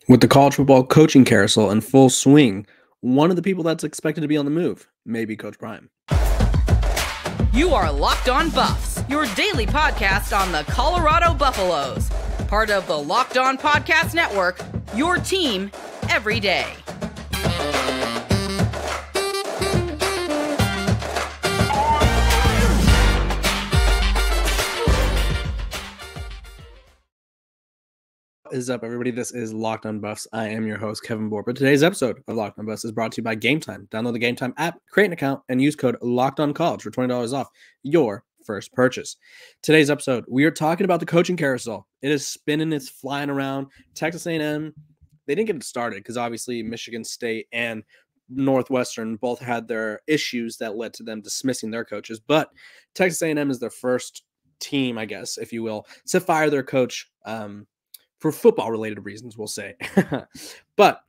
With the college football coaching carousel in full swing, one of the people that's expected to be on the move may be Coach Prime. You are Locked On Buffs, your daily podcast on the Colorado Buffaloes. Part of the Locked On Podcast Network, your team every day. What is up, everybody? This is Locked On Buffs. I am your host, Kevin Bohr. But today's episode of Locked On Buffs is brought to you by Game Time. Download the Game Time app, create an account, and use code LOCKEDONCollege for $20 off your first purchase. Today's episode, we are talking about the coaching carousel. It is spinning, it's flying around. Texas A&M, they didn't get it started because obviously Michigan State and Northwestern both had their issues that led to them dismissing their coaches. But Texas A&M is their first team, I guess, if you will, to fire their coach for football-related reasons, we'll say. But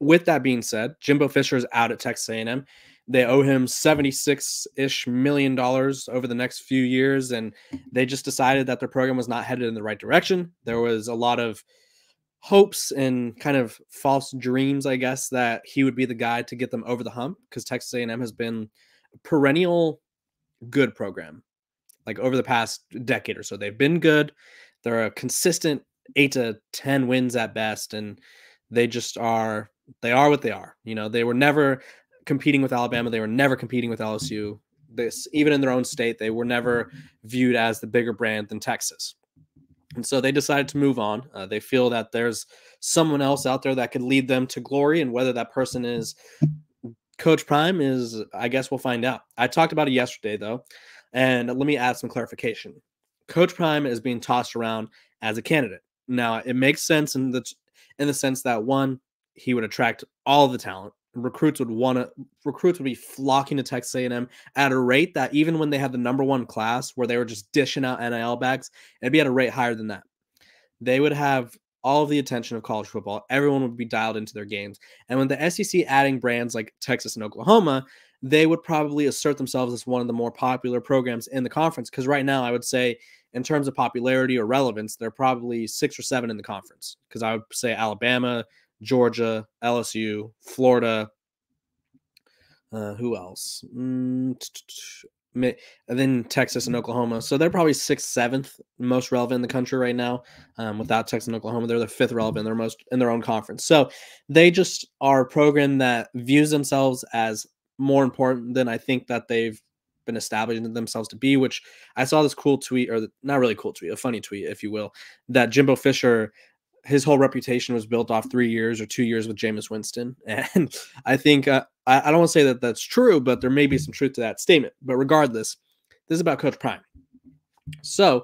with that being said, Jimbo Fisher is out at Texas A&M. They owe him $76-ish million over the next few years, and they just decided that their program was not headed in the right direction. There was a lot of hopes and kind of false dreams, I guess, that he would be the guy to get them over the hump, because Texas A&M has been a perennial good program. Like over the past decade or so, they've been good. They're a consistent 8 to 10 wins at best, and they just are. They are what they are. You know, they were never competing with Alabama. They were never competing with LSU. Even in their own state, they were never viewed as the bigger brand than Texas. And so they decided to move on. They feel that there's someone else out there that could lead them to glory, and whether that person is Coach Prime is, I guess we'll find out. I talked about it yesterday, though, and let me add some clarification. Coach Prime is being tossed around as a candidate. Now, it makes sense in the sense that, one, he would attract all of the talent. Recruits would be flocking to Texas A&M at a rate that even when they had the number one class where they were just dishing out NIL bags, it'd be at a rate higher than that. They would have all of the attention of college football. Everyone would be dialed into their games. And when the SEC adding brands like Texas and Oklahoma, they would probably assert themselves as one of the more popular programs in the conference. Because right now, I would say, in terms of popularity or relevance, they're probably 6 or 7 in the conference. Because I would say Alabama, Georgia, LSU, Florida. Who else? And then Texas and Oklahoma. So they're probably 6th, 7th most relevant in the country right now. Without Texas and Oklahoma, they're the 5th relevant. They're most in their own conference. So they just are a program that views themselves as more important than I think that they've been establishing themselves to be, which I saw this cool tweet, or not really cool tweet, a funny tweet, if you will, that Jimbo Fisher, his whole reputation was built off 3 years or 2 years with Jameis Winston. And I think, I don't want to say that that's true, but there may be some truth to that statement. But regardless, this is about Coach Prime. So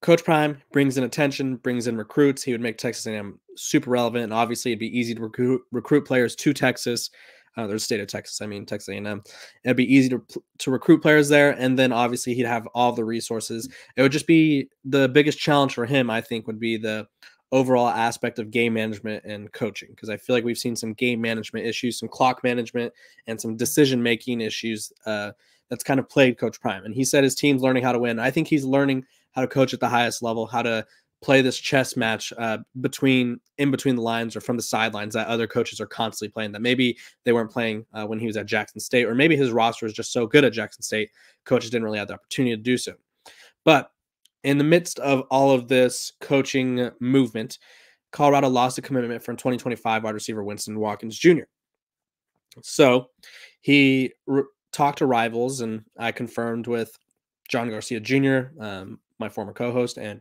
Coach Prime brings in attention, brings in recruits. He would make Texas A&M super relevant. And obviously, it'd be easy to recruit players to Texas. There's the state of Texas. I mean, Texas A&M. It'd be easy to recruit players there. And then obviously he'd have all the resources. It would just be the biggest challenge for him, I think, would be the overall aspect of game management and coaching. Because I feel like we've seen some game management issues, some clock management, and some decision-making issues that's kind of plagued Coach Prime. And he said his team's learning how to win. I think he's learning how to coach at the highest level, how to play this chess match in between the lines or from the sidelines that other coaches are constantly playing, that maybe they weren't playing when he was at Jackson State, or maybe his roster is just so good at Jackson State, coaches didn't really have the opportunity to do so. But in the midst of all of this coaching movement, Colorado lost a commitment from 2025 wide receiver Winston Watkins Jr. So he talked to rivals, and I confirmed with John Garcia Jr., my former co-host and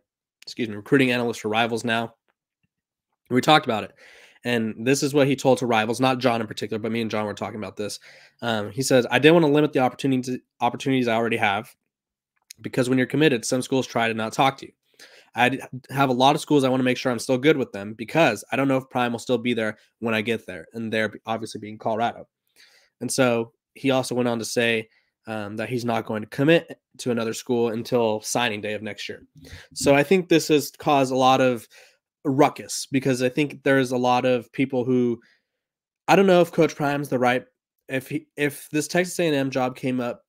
recruiting analyst for Rivals now. We talked about it. And this is what he told to Rivals, not John in particular, but me and John were talking about this. He says, I didn't want to limit the opportunities I already have, because when you're committed, some schools try to not talk to you. I have a lot of schools I want to make sure I'm still good with them, because I don't know if Prime will still be there when I get there. And they're obviously being Colorado. And so he also went on to say that he's not going to commit to another school until signing day of next year. So I think this has caused a lot of ruckus, because I think there's a lot of people who, I don't know if Coach Prime's the right, if this Texas A&M job came up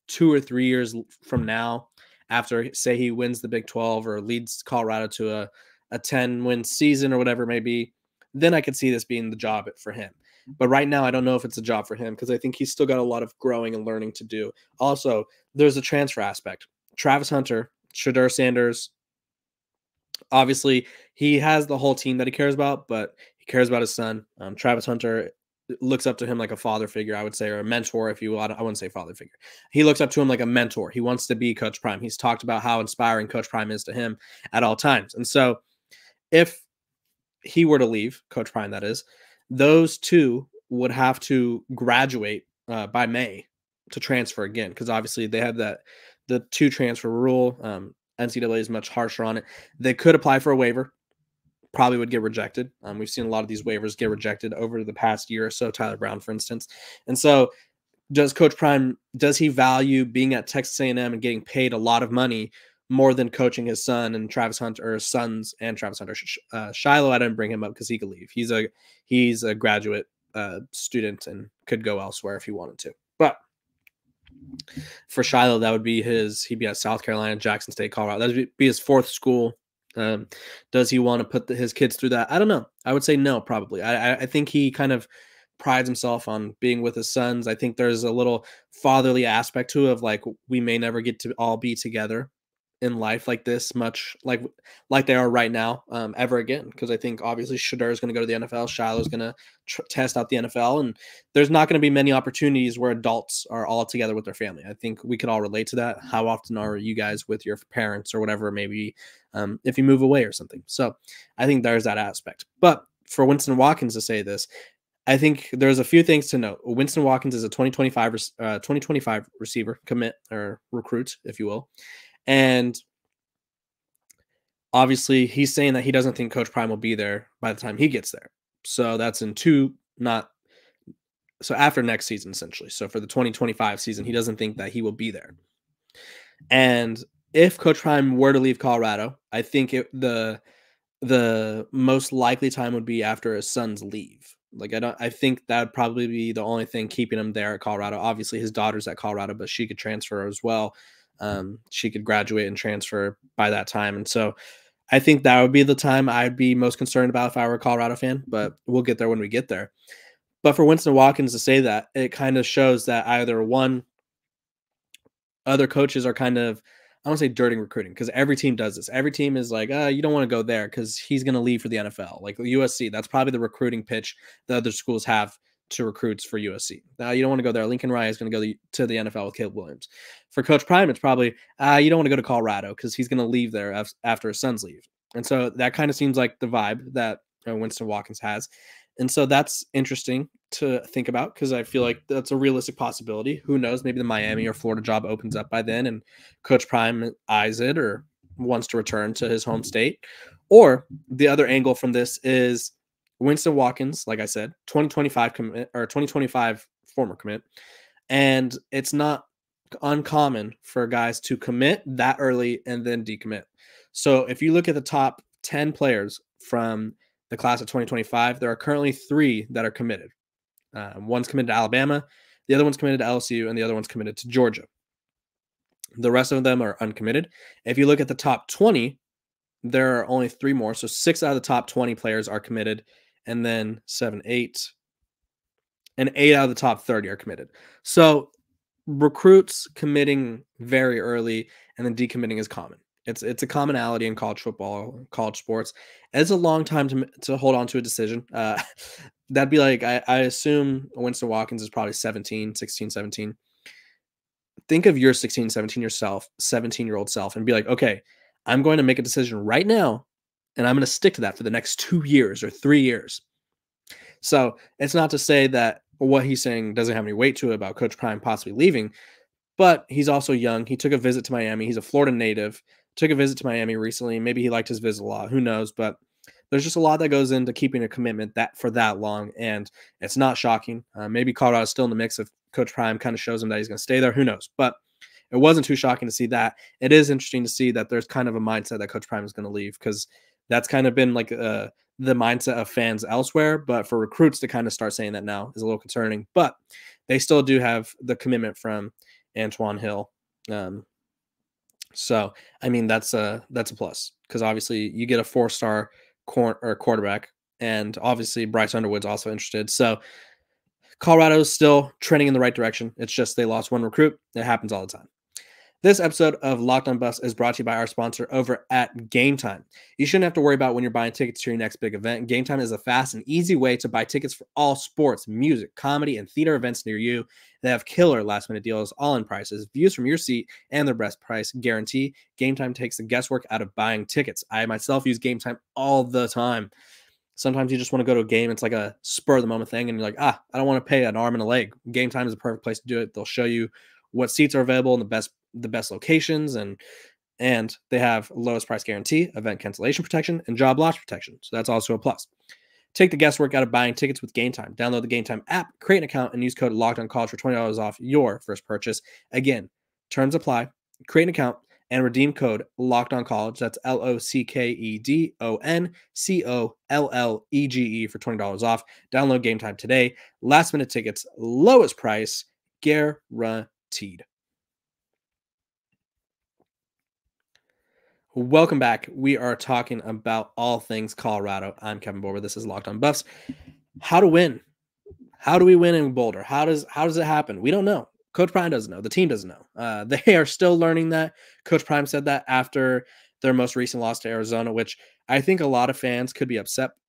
2 or 3 years from now, after, say, he wins the Big 12 or leads Colorado to a 10-win season or whatever it may be, then I could see this being the job for him. But right now, I don't know if it's a job for him because I think he's still got a lot of growing and learning to do. Also, there's a transfer aspect. Travis Hunter, Shedeur Sanders, obviously, he has the whole team that he cares about, but he cares about his son. Travis Hunter looks up to him like a father figure, I would say, or a mentor, if you will. I wouldn't say father figure. He looks up to him like a mentor. He wants to be Coach Prime. He's talked about how inspiring Coach Prime is to him at all times. And so if he were to leave, Coach Prime, that is, those two would have to graduate by May to transfer again, because obviously they have the two transfer rule. NCAA is much harsher on it. They could apply for a waiver, probably would get rejected. We've seen a lot of these waivers get rejected over the past year or so, Tyler Brown, for instance. And so does Coach Prime, does he value being at Texas A&M and getting paid a lot of money more than coaching his son and Travis Hunter, or sons and Travis Hunter? Shiloh, I didn't bring him up because he could leave. He's a graduate student and could go elsewhere if he wanted to. But for Shiloh, that would be he'd be at South Carolina, Jackson State, Colorado. That would be his fourth school. Does he want to put his kids through that? I don't know. I would say no, probably. I think he kind of prides himself on being with his sons. I think there's a little fatherly aspect to it of like, we may never get to all be together in life like this much, like they are right now, ever again. Because I think obviously Shedeur is going to go to the NFL. Shiloh is going to test out the NFL, and there's not going to be many opportunities where adults are all together with their family. I think we could all relate to that. How often are you guys with your parents or whatever, maybe if you move away or something? So I think there's that aspect. But for Winston Watkins to say this, I think there's a few things to note. Winston Watkins is a 2025 receiver commit, or recruit, if you will. And obviously he's saying that he doesn't think Coach Prime will be there by the time he gets there. So that's after next season, essentially. So for the 2025 season, he doesn't think that he will be there. And if Coach Prime were to leave Colorado, I think the most likely time would be after his sons leave. I think that would probably be the only thing keeping him there at Colorado. Obviously his daughter's at Colorado, but she could transfer as well. She could graduate and transfer by that time. And so I think that would be the time I'd be most concerned about if I were a Colorado fan, but we'll get there when we get there. But for Winston Watkins to say that, it kind of shows that either one, other coaches are kind of, I won't say dirting recruiting, because every team does this. Every team is like, you don't want to go there because he's going to leave for the NFL. Like USC, that's probably the recruiting pitch that other schools have to recruits for USC. You don't want to go there. Lincoln Riley is going to go to the NFL with Caleb Williams. For Coach Prime, it's probably, you don't want to go to Colorado because he's going to leave there after his sons leave. And so that kind of seems like the vibe that Winston Watkins has. And so that's interesting to think about, because I feel like that's a realistic possibility. Who knows? Maybe the Miami or Florida job opens up by then and Coach Prime eyes it or wants to return to his home state. Or the other angle from this is Winston Watkins, like I said, 2025 commit, or 2025 former commit. And it's not uncommon for guys to commit that early and then decommit. So if you look at the top 10 players from the class of 2025, there are currently 3 that are committed. One's committed to Alabama, the other one's committed to LSU, and the other one's committed to Georgia. The rest of them are uncommitted. If you look at the top 20, there are only 3 more. So 6 out of the top 20 players are committed, and then 7, 8, and 8 out of the top 30 are committed. So recruits committing very early and then decommitting is common. It's a commonality in college football, college sports. It's a long time to hold on to a decision. That'd be like, I assume Winston Watkins is probably 16, 17. Think of your 16, 17-year-old self and be like, okay, I'm going to make a decision right now, and I'm going to stick to that for the next 2 years or 3 years. So it's not to say that what he's saying doesn't have any weight to it about Coach Prime possibly leaving, but he's also young. He took a visit to Miami. He's a Florida native. Took a visit to Miami recently. Maybe he liked his visit a lot. Who knows? But there's just a lot that goes into keeping a commitment for that long, and it's not shocking. Maybe Colorado's still in the mix if Coach Prime kind of shows him that he's going to stay there. Who knows? But it wasn't too shocking to see that. It is interesting to see that there's kind of a mindset that Coach Prime is going to leave, because that's kind of been like the mindset of fans elsewhere. But for recruits to kind of start saying that now is a little concerning. But they still do have the commitment from Antoine Hill. So, I mean, that's a plus, because obviously you get a 4-star quarterback and obviously Bryce Underwood's also interested. So Colorado's still trending in the right direction. It's just they lost one recruit. It happens all the time. This episode of Locked On Buffs is brought to you by our sponsor over at Game Time. You shouldn't have to worry about when you're buying tickets to your next big event. Game Time is a fast and easy way to buy tickets for all sports, music, comedy, and theater events near you. They have killer last-minute deals, all-in prices, views from your seat, and their best price guarantee. Game Time takes the guesswork out of buying tickets. I myself use Game Time all the time. Sometimes you just want to go to a game. It's like a spur of the moment thing. And you're like, I don't want to pay an arm and a leg. Game Time is the perfect place to do it. They'll show you what seats are available in the best locations. And they have lowest price guarantee, event cancellation protection, and job loss protection. So that's also a plus. Take the guesswork out of buying tickets with Game Time. Download the Game Time app, create an account, and use code LOCKEDONCollege for $20 off your first purchase. Again, terms apply. Create an account and redeem code LOCKEDONCollege. That's LOCKEDONCOLLEGE for $20 off. Download Game Time today. Last minute tickets, lowest price, guaranteed. Welcome back. We are talking about all things Colorado. I'm Kevin Boulder. This is Locked On Buffs. How to win? How do we win in Boulder? How does it happen? We don't know. Coach Prime doesn't know. The team doesn't know. They are still learning that. Coach Prime said that after their most recent loss to Arizona, which I think a lot of fans could be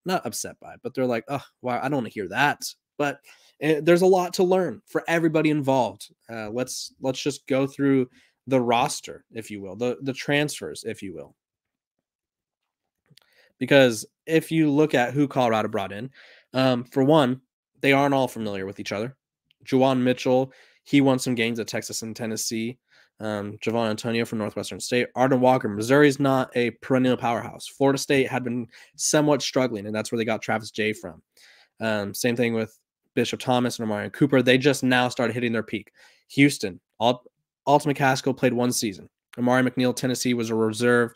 not upset by, but they're like, oh, wow, I don't want to hear that. But there's a lot to learn for everybody involved. Let's just go through the roster, if you will, the transfers, if you will. Because if you look at who Colorado brought in, for one, they aren't all familiar with each other. Juwan Mitchell, he won some games at Texas and Tennessee. Javon Antonio from Northwestern State. Arden Walker, Missouri's not a perennial powerhouse. Florida State had been somewhat struggling, and that's where they got Travis Jay from. Same thing with Bishop Thomas and Amari Cooper. They just now started hitting their peak. Houston, Alton McCaskill played one season. Amari McNeil, Tennessee, was a reserve.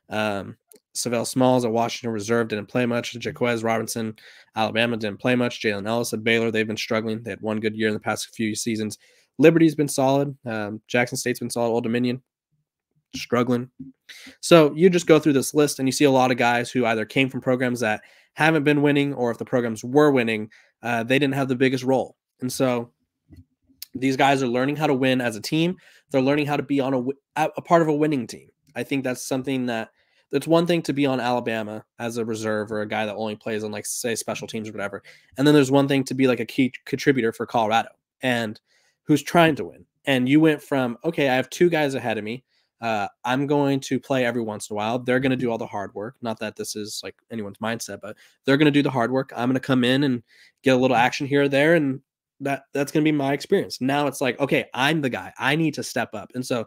Savell Smalls at Washington, reserve, didn't play much. Jaquez Robinson, Alabama, didn't play much. Jalen Ellis at Baylor, they've been struggling. They had one good year in the past few seasons. Liberty's been solid. Jackson State's been solid. Old Dominion, struggling. So you just go through this list and you see a lot of guys who either came from programs that haven't been winning, or if the programs were winning, they didn't have the biggest role. And so these guys are learning how to win as a team. They're learning how to be on a part of a winning team. I think that's something that's one thing to be on Alabama as a reserve or a guy that only plays on, like, say, special teams or whatever. And then there's one thing to be like a key contributor for Colorado and who's trying to win. And you went from, okay, I have two guys ahead of me. I'm going to play every once in a while. They're going to do all the hard work. Not that this is like anyone's mindset, but they're going to do the hard work. I'm going to come in and get a little action here or there. And that's going to be my experience. Now it's like, okay, I'm the guy. I need to step up. And so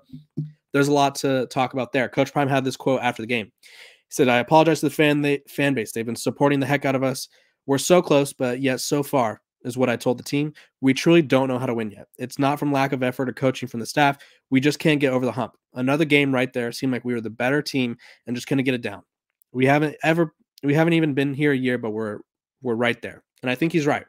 there's a lot to talk about there. Coach Prime had this quote after the game. He said, I apologize to the fan base. They've been supporting the heck out of us. We're so close, but yet so far, is what I told the team. We truly don't know how to win yet. It's not from lack of effort or coaching from the staff. We just can't get over the hump. Another game right there. Seemed like we were the better team and just couldn't get it down. We haven't even been here a year, but we're right there. And I think he's right.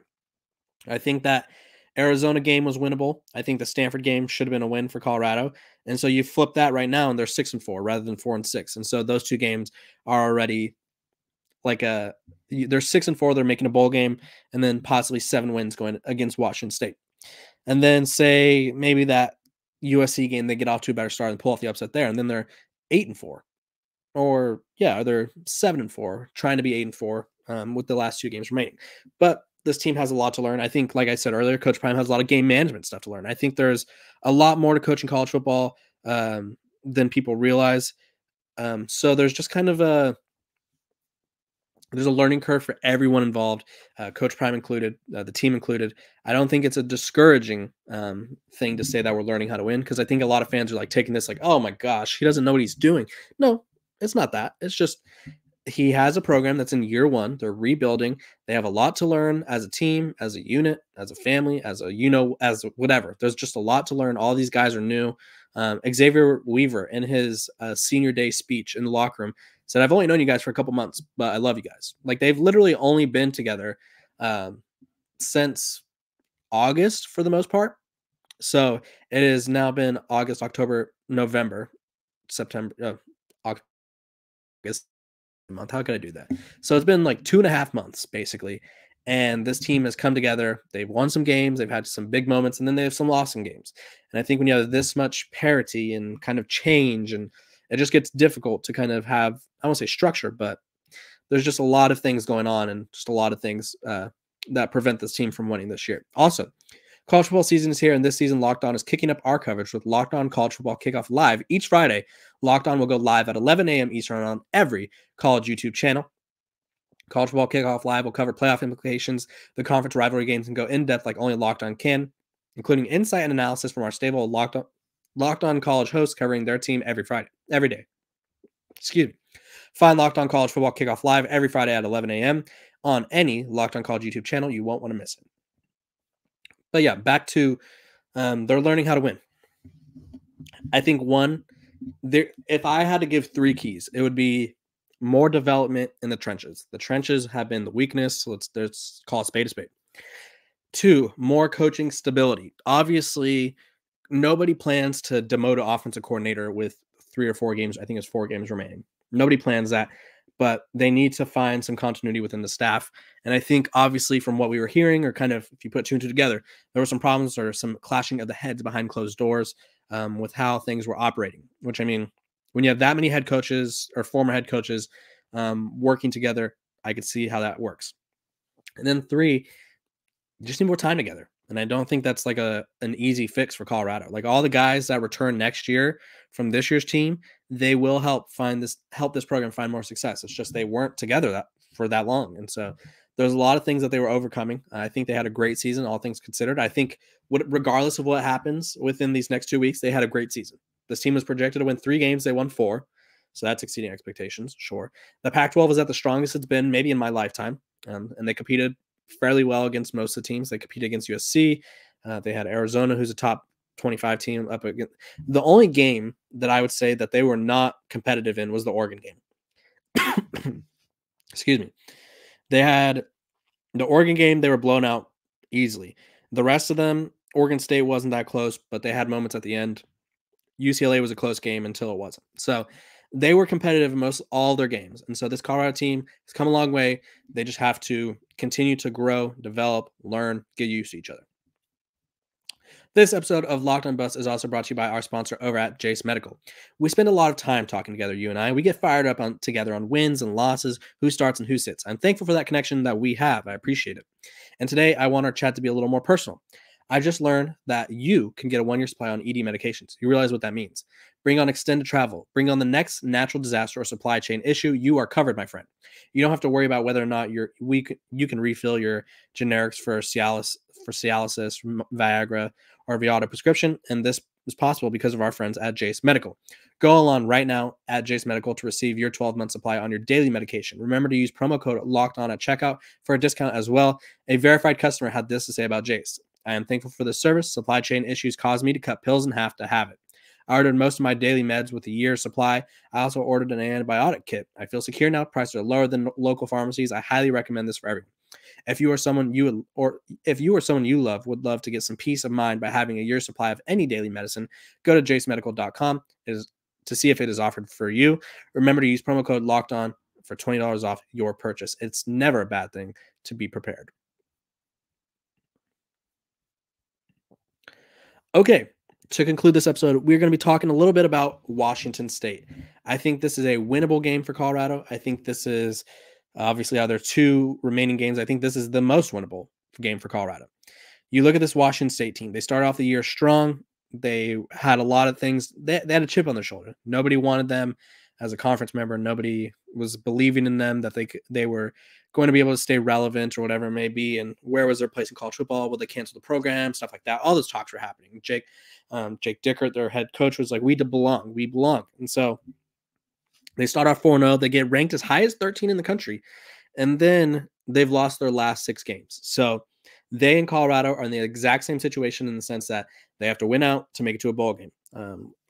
I think that Arizona game was winnable. I think the Stanford game should have been a win for Colorado. And so you flip that right now and they're 6-4 rather than 4-6. And so those two games are already like they're 6-4. They're making a bowl game, and then possibly 7 wins going against Washington State. And then say maybe that USC game, they get off to a better start and pull off the upset there. And then they're 8-4 or they're 7-4 trying to be 8-4 with the last 2 games remaining. But this team has a lot to learn. I think, like I said earlier, Coach Prime has a lot of game management stuff to learn. I think there's a lot more to coaching college football than people realize. So there's just kind of there's a learning curve for everyone involved, Coach Prime included, the team included. I don't think it's a discouraging thing to say that we're learning how to win, because I think a lot of fans are like taking this like, oh my gosh, he doesn't know what he's doing. No, it's not that. It's just he has a program that's in year 1. They're rebuilding. They have a lot to learn as a team, as a unit, as a family, as whatever. There's just a lot to learn. All these guys are new. Xavier Weaver, in his senior day speech in the locker room, said, I've only known you guys for a couple months, but I love you guys. Like, they've literally only been together since August for the most part. So it has now been August, October, November, September, August, month. How could I do that? So it's been like 2.5 months basically. And this team has come together. They've won some games. They've had some big moments, and then they have some lost some games. And I think when you have this much parity and kind of change, and it just gets difficult to kind of have, I won't say structure, but there's just a lot of things going on and just a lot of things that prevent this team from winning this year. Also, college football season is here, and this season Locked On is kicking up our coverage with Locked On College Football Kickoff Live. Each Friday, Locked On will go live at 11 a.m. Eastern on every college YouTube channel. College Football Kickoff Live will cover playoff implications, the conference rivalry games, and go in-depth like only Locked On can, including insight and analysis from our stable of Locked On College hosts covering their team every day. Excuse me. Find Locked On College Football Kickoff Live every Friday at 11 a.m. on any Locked On College YouTube channel. You won't want to miss it. But yeah, back to they're learning how to win. I think if I had to give 3 keys, it would be more development in the trenches. The trenches have been the weakness. So let's call a spade a spade. 2, more coaching stability. Obviously, nobody plans to demote an offensive coordinator with 3 or 4 games. I think it's 4 games remaining. Nobody plans that, but they need to find some continuity within the staff. And I think obviously from what we were hearing, or kind of if you put 2 and 2 together, there were some problems or some clashing of the heads behind closed doors with how things were operating, which I mean, when you have that many head coaches or former head coaches working together, I could see how that works. And then 3, you just need more time together. And I don't think that's like an easy fix for Colorado. Like all the guys that return next year from this year's team, they will help this program find more success. It's just they weren't together for that long. And so there's a lot of things that they were overcoming. I think they had a great season, all things considered. I think regardless of what happens within these next 2 weeks, they had a great season. This team was projected to win 3 games. They won 4. So that's exceeding expectations, sure. The Pac-12 is at the strongest it's been maybe in my lifetime. And they competed fairly well against most of the teams. They competed against USC. They had Arizona, who's a top 25 team up against. The only game that I would say that they were not competitive in was the Oregon game. Excuse me. They had the Oregon game. They were blown out easily. The rest of them, Oregon State wasn't that close, but they had moments at the end. UCLA was a close game until it wasn't. So they were competitive in most all their games. And so this Colorado team has come a long way. They just have to continue to grow, develop, learn, get used to each other. This episode of Locked On Buffs is also brought to you by our sponsor over at Jace Medical. We spend a lot of time talking together, you and I. We get fired up together on wins and losses, who starts and who sits. I'm thankful for that connection that we have. I appreciate it. And today I want our chat to be a little more personal. I just learned that you can get a 1-year supply on ED medications. You realize what that means. Bring on extended travel. Bring on the next natural disaster or supply chain issue. You are covered, my friend. You don't have to worry about whether or not you can refill your generics for Cialis, Viagra, or Viata prescription. And this is possible because of our friends at Jace Medical. Go along right now at Jace Medical to receive your 12-month supply on your daily medication. Remember to use promo code LOCKEDON at checkout for a discount as well. A verified customer had this to say about Jace. I am thankful for this service. Supply chain issues caused me to cut pills in half to have it. I ordered most of my daily meds with a year's supply. I also ordered an antibiotic kit. I feel secure now. Prices are lower than local pharmacies. I highly recommend this for everyone. If you or someone you love would love to get some peace of mind by having a year's supply of any daily medicine, go to jacemedical.com to see if it is offered for you. Remember to use promo code LOCKEDON for $20 off your purchase. It's never a bad thing to be prepared. Okay, to conclude this episode, we're going to be talking a little bit about Washington State. I think this is a winnable game for Colorado. I think this is obviously out of their 2 remaining games. I think this is the most winnable game for Colorado. You look at this Washington State team. They started off the year strong. They had a lot of things. They had a chip on their shoulder. Nobody wanted them as a conference member. Nobody was believing in them that they were going to be able to stay relevant or whatever it may be. And where was their place in college football? Will they cancel the program? Stuff like that. All those talks were happening. Jake Dickert, their head coach, was like, we belong. And so they start off 4-0. They get ranked as high as 13 in the country. And then they've lost their last 6 games. So they and Colorado are in the exact same situation in the sense that they have to win out to make it to a bowl game.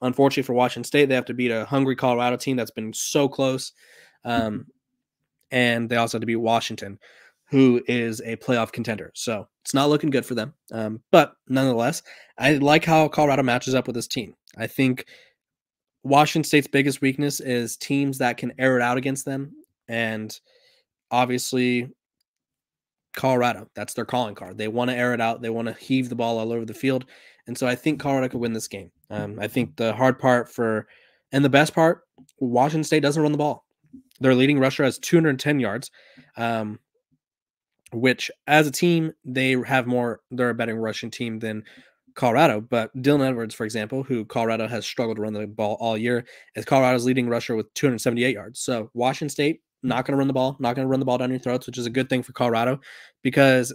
Unfortunately for Washington State, they have to beat a hungry Colorado team that's been so close. And they also have to beat Washington, who is a playoff contender. So it's not looking good for them. But nonetheless, I like how Colorado matches up with this team. I think Washington State's biggest weakness is teams that can air it out against them And obviously, Colorado, that's their calling card. They want to air it out. They want to heave the ball all over the field. And so I think Colorado could win this game. I think the hard part and the best part, Washington State doesn't run the ball. Their leading rusher has 210 yards, which as a team, they're a better rushing team than Colorado. But Dylan Edwards, for example, who Colorado has struggled to run the ball all year, is Colorado's leading rusher with 278 yards. So Washington State, not going to run the ball, not going to run the ball down your throats, which is a good thing for Colorado because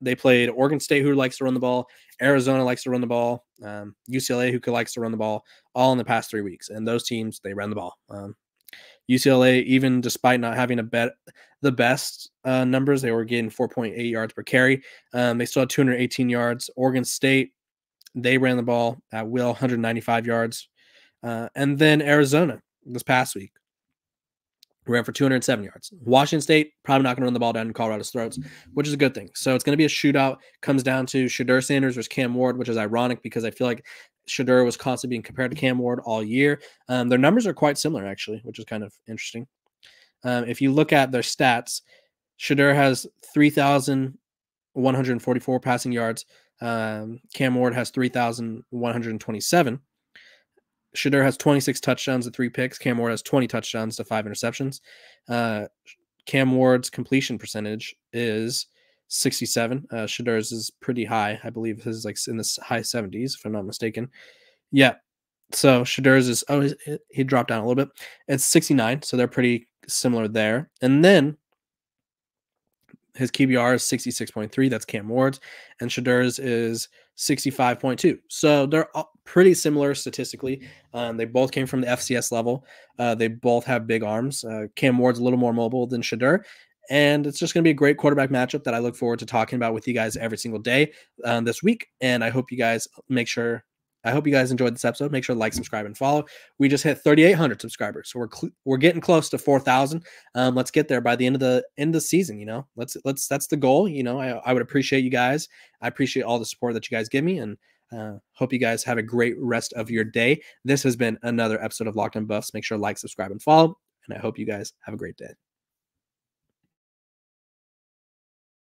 they played Oregon State, who likes to run the ball, Arizona likes to run the ball, UCLA, who likes to run the ball, all in the past 3 weeks. And those teams, they ran the ball. UCLA, even despite not having the best numbers, they were getting 4.8 yards per carry. They still had 218 yards. Oregon State, they ran the ball at will, 195 yards. And then Arizona this past week ran for 207 yards. Washington State, probably not going to run the ball down in Colorado's throats, which is a good thing. So it's going to be a shootout. Comes down to Shedeur Sanders versus Cam Ward, which is ironic because I feel like Shedeur was constantly being compared to Cam Ward all year. Their numbers are quite similar, actually, which is kind of interesting. If you look at their stats, Shedeur has 3,144 passing yards. Cam Ward has 3,127. Shedeur has 26 touchdowns to 3 picks. Cam Ward has 20 touchdowns to 5 interceptions. Cam Ward's completion percentage is 67. Shedeur's is pretty high. I believe his is like in the high 70s, if I'm not mistaken. Yeah. So Shedeur's is, he dropped down a little bit. It's 69. So they're pretty similar there. And then his QBR is 66.3. That's Cam Ward's. And Shedeur's is 65.2. So they're pretty similar statistically. They both came from the FCS level. They both have big arms. Cam Ward's a little more mobile than Shedeur. And it's just going to be a great quarterback matchup that I look forward to talking about with you guys every single day this week. And I hope you guys enjoyed this episode. Make sure to like, subscribe, and follow. We just hit 3,800 subscribers, so we're getting close to 4,000. Let's get there by the end of the season. You know, let's that's the goal. You know, I would appreciate you guys. I appreciate all the support that you guys give me, and hope you guys have a great rest of your day. This has been another episode of Locked On Buffs. Make sure to like, subscribe, and follow. And I hope you guys have a great day.